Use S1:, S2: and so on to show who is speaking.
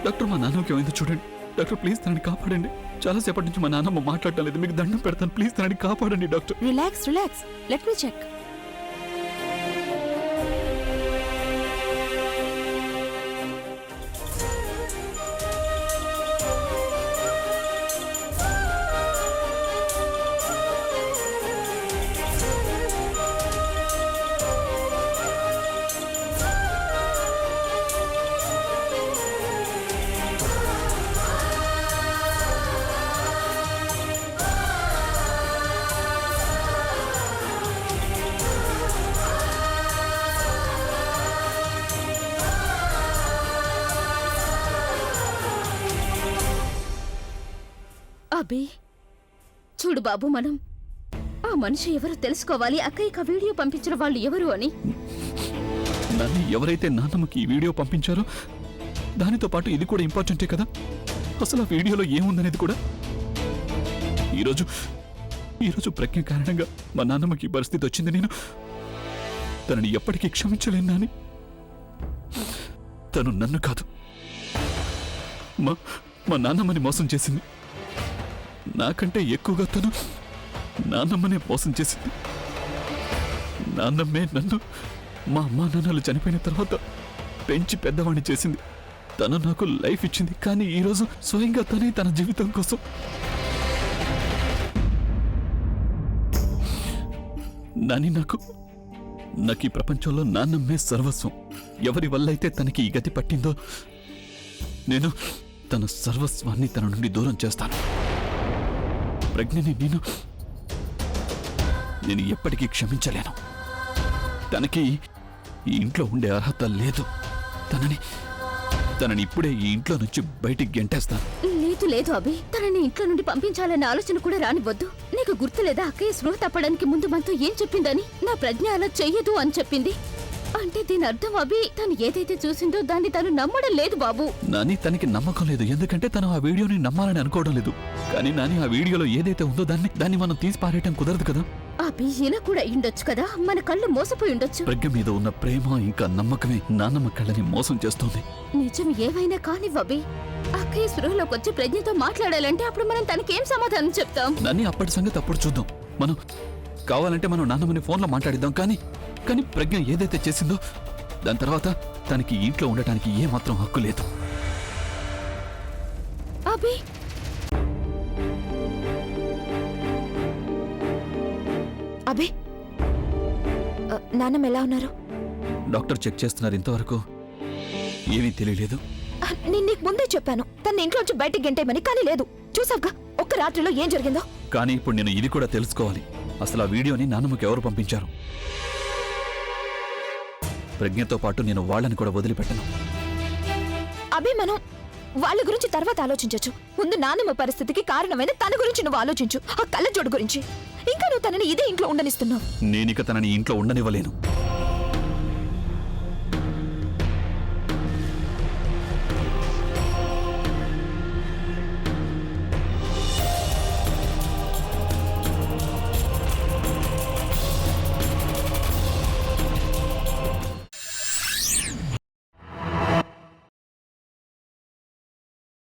S1: Doctor మా నాన్నకి ఏమైందో చూడండి. డాక్టర్ ప్లీజ్ తనని కాపాడండి. చాలాసేపటి నుంచి మా నాన్నమ్మ మాట్లాడటం లేదు. మీకు దండం పెడతాను, ప్లీజ్ తనని కాపాడండి doctor.
S2: Relax relax, let me check.
S3: అబ్బే చూడు బాబు, మనం ఆ మనిషి ఎవరో తెలుసుకోవాలి. అక్కయ్యకి ఆ వీడియో పంపించిన వాళ్ళు ఎవరు అని.
S1: నన్ను ఎవరైతే నాన్నమ్మకి ఈ వీడియో పంపించారో దానితో పాటు ఇది కూడా ఇంపార్టెంటే కదా. అసలు ఆ వీడియోలో ఏముందనేది కూడా. ఈరోజు ప్రజ్ఞ కారణంగా మా నాన్నమ్మకి ఈ పరిస్థితి వచ్చింది. నేను తనని ఎప్పటికీ క్షమించలేను నాని. తను నన్ను కాదు, మా నాన్నమ్మని మోసం చేసింది. నాకంటే ఎక్కువగా తను నాన్నమ్మనే మోసం చేసింది. నాన్నమ్మే నన్ను మా అమ్మా నాన్నలు చనిపోయిన తర్వాత పెంచి పెద్దవాణ్ణి చేసింది. తను నాకు లైఫ్ ఇచ్చింది. కానీ ఈరోజు స్వయంగా తనే తన జీవితం కోసం నాని నాకు ఈ ప్రపంచంలో నాన్నమ్మే సర్వస్వం. ఎవరి వల్ల అయితే తనకి ఈ గతి పట్టిందో నేను తన సర్వస్వాన్ని తన నుండి దూరం చేస్తాను. ప్రజ్ఞని నేను ఎప్పటికీ క్షమించలేను. తనకి ఈ ఇంట్లో ఉండే అర్హత లేదు. తనని ఇప్పుడే ఈ ఇంట్లో నుంచి బయటికి గెంటేస్తాను.
S3: లేదు అభి, తనని ఇంట్లో నుండి పంపించాలన్న ఆలోచన కూడా రానివ్వద్దు. నీకు గుర్తులేదా అక్కయ్య స్పృహ తప్పడానికి ముందు మనతో ఏం చెప్పిందని? నా ప్రజ్ఞ అలా చెయ్యదు అని చెప్పింది. అంటే దీని అర్థం అభి, తను ఏదైతే చూసిందో దాన్ని తను నమ్మడం లేదు బాబు.
S1: నాని తనకి నమ్మకం లేదు, ఎందుకంటే తను ఆ వీడియోని నమ్మాలని అనుకోవడం లేదు. కానీ నాని ఆ వీడియోలో ఏదైతే ఉందో దాన్ని మనం తీసి పారేయటం కుదరదు కదా.
S3: అభి ఇలా కూడా ఉండొచ్చు కదా, మన కళ్ళు మోసపోయి ఉండొచ్చు.
S1: ప్రజ్ఞ మీద ఉన్న ప్రేమ ఇంకా నమ్మకమే నాన్నమ్మ కళ్ళని మోసం చేస్తోంది.
S3: నిజం ఏవైనా కానివ్వబి, అక్కయ్య స్పృహలోకి వచ్చి ప్రజ్ఞతో మాట్లాడాలంటే అప్పుడు మనం తనకేం సమాధానం చెప్తాం?
S1: నాని అప్పటి సంగతి అప్పుడు చూద్దాం. మనం కావాలంటే మనం నాన్నమ్మని ఫోన్లో మాట్లాడిద్దాం. కానీ ప్రజ్ఞ ఏదైతే చేసిందో దాని తర్వాత తనకి ఇంట్లో ఉండటానికి ఏమాత్రం హక్కు లేదు.
S3: అభి
S2: అభి, నాన్నమ్మ ఎలా ఉన్నారు?
S1: డాక్టర్ చెక్ చేస్తున్నారు. ఇంతవరకు ఏమీ తెలియలేదు.
S2: నేను నీకు ముందే చెప్పాను తన ఇంట్లోంచి బయటికి గెంటేయమని, కానీ లేదు. చూసావుగా ఒక్క రాత్రిలో ఏం జరిగిందో.
S1: కానీ ఇప్పుడు నేను ఇది కూడా తెలుసుకోవాలి. అసలు ఆ వీడియోని నాన్నమ్మకి ఎవరు పంపించారు? ప్రజ్ఞతో పాటు నేను వాళ్ళని కూడా వదిలిపెట్టను.
S2: అభి, మనం వాళ్ళ గురించి తర్వాత ఆలోచించచ్చు. ముందు నాన్నమ్మ పరిస్థితికి కారణమైన తన గురించి నువ్వు ఆలోచించు. ఆ కళ్ళజోడు గురించి. ఇంకా నువ్వు తనని ఇదే ఇంట్లో ఉండనిస్తున్నావు.
S1: నేనిక తనని ఇంట్లో ఉండనివ్వలేను.